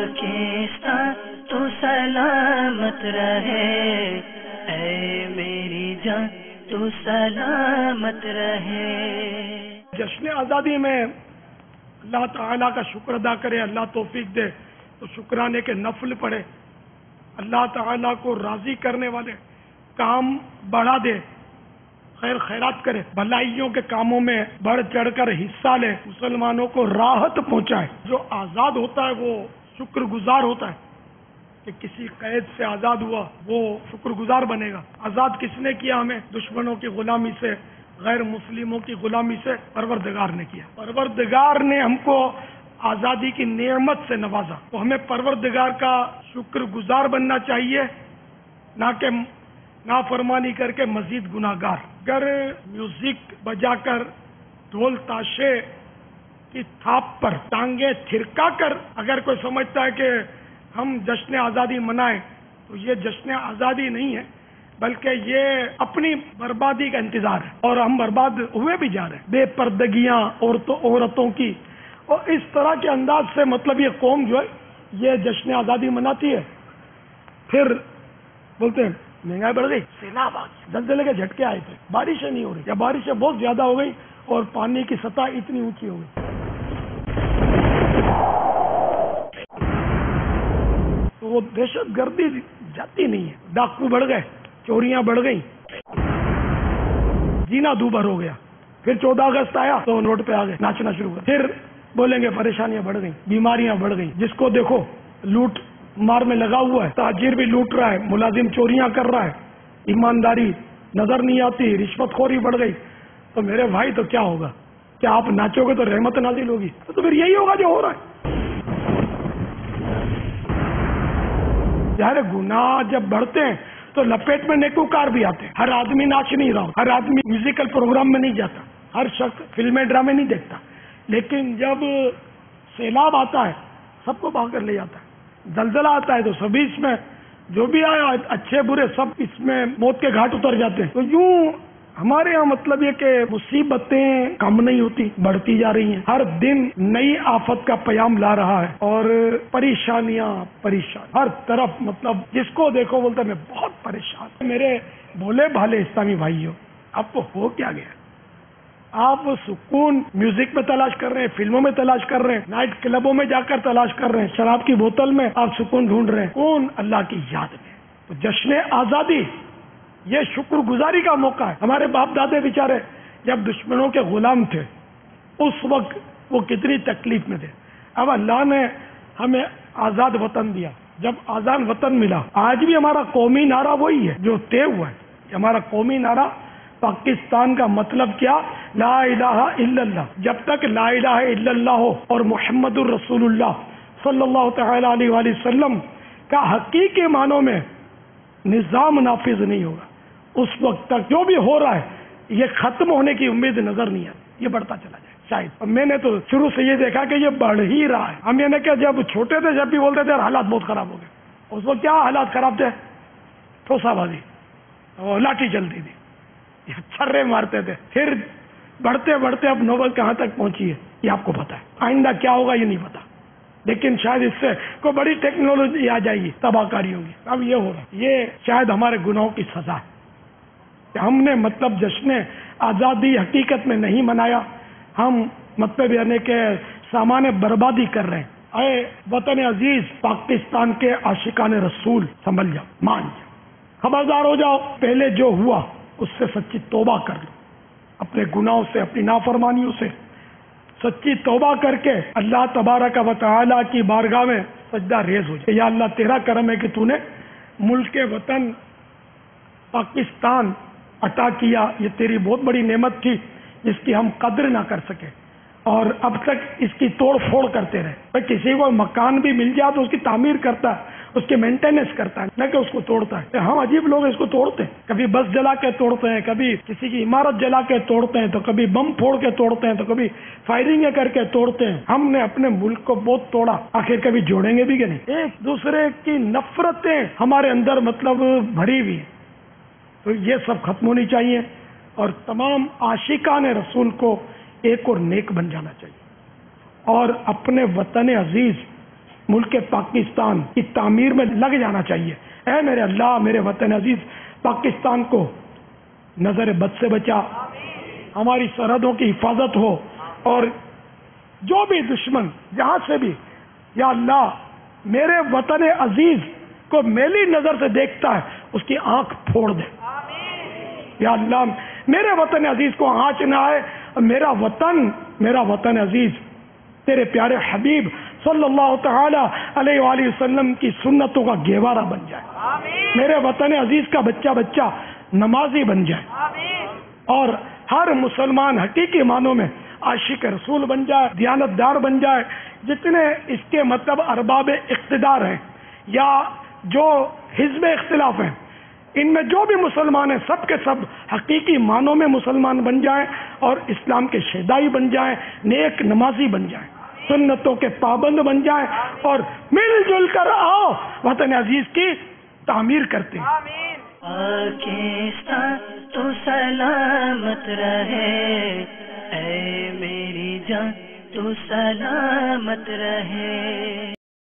پاکستان تو سلامت رہے، اے میری جان تو سلامت رہے۔ جشن آزادی میں اللہ تعالیٰ کا شکر ادا کرے، اللہ توفیق دے تو شکرانے کے نفل پڑھے، اللہ تعالیٰ کو راضی کرنے والے کام بڑھا دے، خیر خیرات کرے، بھلائیوں کے کاموں میں بڑھ چڑھ کر حصہ لے، مسلمانوں کو راحت پہنچائے۔ جو آزاد ہوتا ہے وہ شکر گزار ہوتا ہے کہ کسی قید سے آزاد ہوا وہ شکر گزار بنے گا۔ آزاد کس نے کیا ہمیں؟ دشمنوں کی غلامی سے، غیر مسلموں کی غلامی سے پروردگار نے کیا۔ پروردگار نے ہم کو آزادی کی نعمت سے نوازا، تو ہمیں پروردگار کا شکر گزار بننا چاہیے، نہ کہ نافرمانی کر کے مزید گناہگار۔ اگر میوزک بجا کر، ڈھول تاشے کی تھاپ پر ٹانگیں تھرکا کر اگر کوئی سمجھتا ہے کہ ہم جشن آزادی منائیں تو یہ جشن آزادی نہیں ہے، بلکہ یہ اپنی بربادی کا انتظار ہے، اور ہم برباد ہوئے بھی جا رہے ہیں۔ بے پردگیاں عورتوں کی، اور اس طرح کے انداز سے مطلب یہ قوم جو ہے یہ جشن آزادی مناتی ہے، پھر بولتے ہیں مہنگائی بڑھ گئی، سیلاب آ گئی، زلزلے کے جھٹکے آئے تھے، بارشیں نہیں ہو رہی، یا بارشیں بہت زیادہ ہو گئی اور پانی کی سطح اتنی اونچی ہو گئی۔ تو وہ دہشت گردی جاتی نہیں ہے، ڈاکو بڑھ گئے، چوریاں بڑھ گئیں، جینا دوبھر ہو گیا۔ پھر 14 اگست آیا تو روڈ پہ آ گئے، ناچنا شروع کر، پھر بولیں گے پریشانیاں بڑھ گئیں، بیماریاں بڑھ گئیں، جس کو دیکھو لوٹ مار میں لگا ہوا ہے، تاجر بھی لوٹ رہا ہے، ملازم چوریاں کر رہا ہے، ایمانداری نظر نہیں آتی، رشوت خوری بڑھ گئی۔ تو میرے بھائی تو کیا ہوگا؟ کیا آپ ناچو گے تو رحمت نازل ہوگی؟ تو پھر یہی ہوگا جو ہو رہا ہے۔ ظاہر گناہ جب بڑھتے ہیں تو لپیٹ میں نیکوکار بھی آتے ہیں۔ ہر آدمی ناچ نہیں رہا، ہر آدمی میوزیکل پروگرام میں نہیں جاتا، ہر شخص فلمیں ڈرامے نہیں دیکھتا، لیکن جب سیلاب آتا ہے سب کو بہا کر لے جاتا ہے، زلزلہ آتا ہے تو سبھی اس میں جو بھی آیا اچھے برے سب اس میں موت کے گھاٹ اتر جاتے ہیں۔ تو یوں ہمارے یہاں مطلب یہ کہ مصیبتیں کم نہیں ہوتی، بڑھتی جا رہی ہیں، ہر دن نئی آفت کا پیام لا رہا ہے، اور پریشان ہر طرف، مطلب جس کو دیکھو بولتا میں بہت پریشان۔ میرے بھولے بھالے اسلامی بھائیوں، آپ کو ہو کیا گیا؟ آپ سکون میوزک میں تلاش کر رہے ہیں، فلموں میں تلاش کر رہے ہیں، نائٹ کلبوں میں جا کر تلاش کر رہے ہیں، شراب کی بوتل میں آپ سکون ڈھونڈ رہے ہیں، کون اللہ کی یاد میں۔ تو جشن آزادی یہ شکر گزاری کا موقع ہے۔ ہمارے باپ دادے بیچارے جب دشمنوں کے غلام تھے اس وقت وہ کتنی تکلیف میں تھے، اب اللہ نے ہمیں آزاد وطن دیا، جب آزاد وطن ملا، آج بھی ہمارا قومی نعرہ وہی ہے جو طے ہوا ہے۔ ہمارا قومی نعرہ پاکستان کا مطلب کیا؟ لا الہ الا اللہ۔ جب تک لا الہ الا اللہ ہو اور محمد الرسول اللہ صلی اللہ تعالی علیہ وآلہ وسلم کا حقیقی معنوں میں نظام نافذ نہیں ہوگا، اس وقت تک جو بھی ہو رہا ہے یہ ختم ہونے کی امید نظر نہیں آتی، یہ بڑھتا چلا جائے شاید۔ اور میں نے تو شروع سے یہ دیکھا کہ یہ بڑھ ہی رہا ہے۔ ہم یہ نہیں کہ جب چھوٹے تھے جب بھی بولتے تھے حالات بہت خراب ہو گئے، اس وقت کیا حالات خراب تھے؟ ٹھوسا بازی اور لاٹھی چلتی تھی، چھرے مارتے تھے، پھر بڑھتے بڑھتے اب نوبت کہاں تک پہنچی ہے یہ آپ کو پتا ہے، آئندہ کیا ہوگا یہ نہیں پتا، لیکن شاید اس سے کوئی بڑی ٹیکنالوجی آ جائے گی، تباہ کاری ہوگی۔ اب یہ ہو رہا ہے، یہ شاید ہمارے گناہوں کی سزا ہے کہ ہم نے مطلب جشن آزادی حقیقت میں نہیں منایا، ہم مطلب یعنی کہ سامان بربادی کر رہے ہیں۔ اے وطن عزیز، پاکستان کے عاشقان رسول، سنبھل جاؤ، مان جاؤ، خبردار ہو جاؤ، پہلے جو ہوا اس سے سچی توبہ کر لو، اپنے گناہوں سے، اپنی نافرمانیوں سے سچی توبہ کر کے اللہ تبارک و تعالی کی بارگاہ میں سجدہ ریز ہو جائے۔ یا اللہ تیرا کرم ہے کہ تو نے ملک وطن پاکستان عطا کیا، یہ تیری بہت بڑی نعمت تھی جس کی ہم قدر نہ کر سکے، اور اب تک اس کی توڑ پھوڑ کرتے رہے۔ بھائی کسی کو مکان بھی مل جائے تو اس کی تعمیر کرتا ہے، اس کی مینٹیننس کرتا ہے، نہ کہ اس کو توڑتا ہے۔ ہم عجیب لوگ اس کو توڑتے ہیں، کبھی بس جلا کے توڑتے ہیں، کبھی کسی کی عمارت جلا کے توڑتے ہیں، تو کبھی بم پھوڑ کے توڑتے ہیں، تو کبھی فائرنگ کر کے توڑتے ہیں۔ ہم نے اپنے ملک کو بہت توڑا، آخر کبھی جوڑیں گے بھی کہ نہیں؟ ایک دوسرے کی نفرتیں ہمارے اندر مطلب بھری ہوئی ہیں، تو یہ سب ختم ہونی چاہیے، اور تمام عاشقان رسول کو ایک اور نیک بن جانا چاہیے، اور اپنے وطن عزیز ملک پاکستان کی تعمیر میں لگ جانا چاہیے۔ اے میرے اللہ، میرے وطن عزیز، پاکستان کو نظر بد سے بچا، ہماری سرحدوں کی حفاظت ہو، اور جو بھی دشمن جہاں سے بھی، یا اللہ میرے وطن عزیز کو میلی نظر سے دیکھتا ہے اس کی آنکھ پھوڑ دے۔ یا اللہ میرے وطن عزیز کو آنچ نہ آئے، میرا وطن عزیز تیرے پیارے حبیب صلی اللہ تعالی علیہ وآلہ وسلم کی سنتوں کا گہوارہ بن جائے، میرے وطن عزیز کا بچہ نمازی بن جائے، اور ہر مسلمان حقیقی معنوں میں عاشق رسول بن جائے، دیانت دار بن جائے۔ جتنے اس کے مطلب ارباب اقتدار ہیں یا جو حزب اختلاف ہیں، ان میں جو بھی مسلمان ہیں سب کے سب حقیقی معنوں میں مسلمان بن جائیں اور اسلام کے شیدائی بن جائیں، نیک نمازی بن جائیں، سنتوں کے پابند بن جائیں، اور مل جل کر آؤ وطن عزیز کی تعمیر کرتے ہیں۔ پاکستان تو سلامت رہے، اے میری جان تو سلامت رہے۔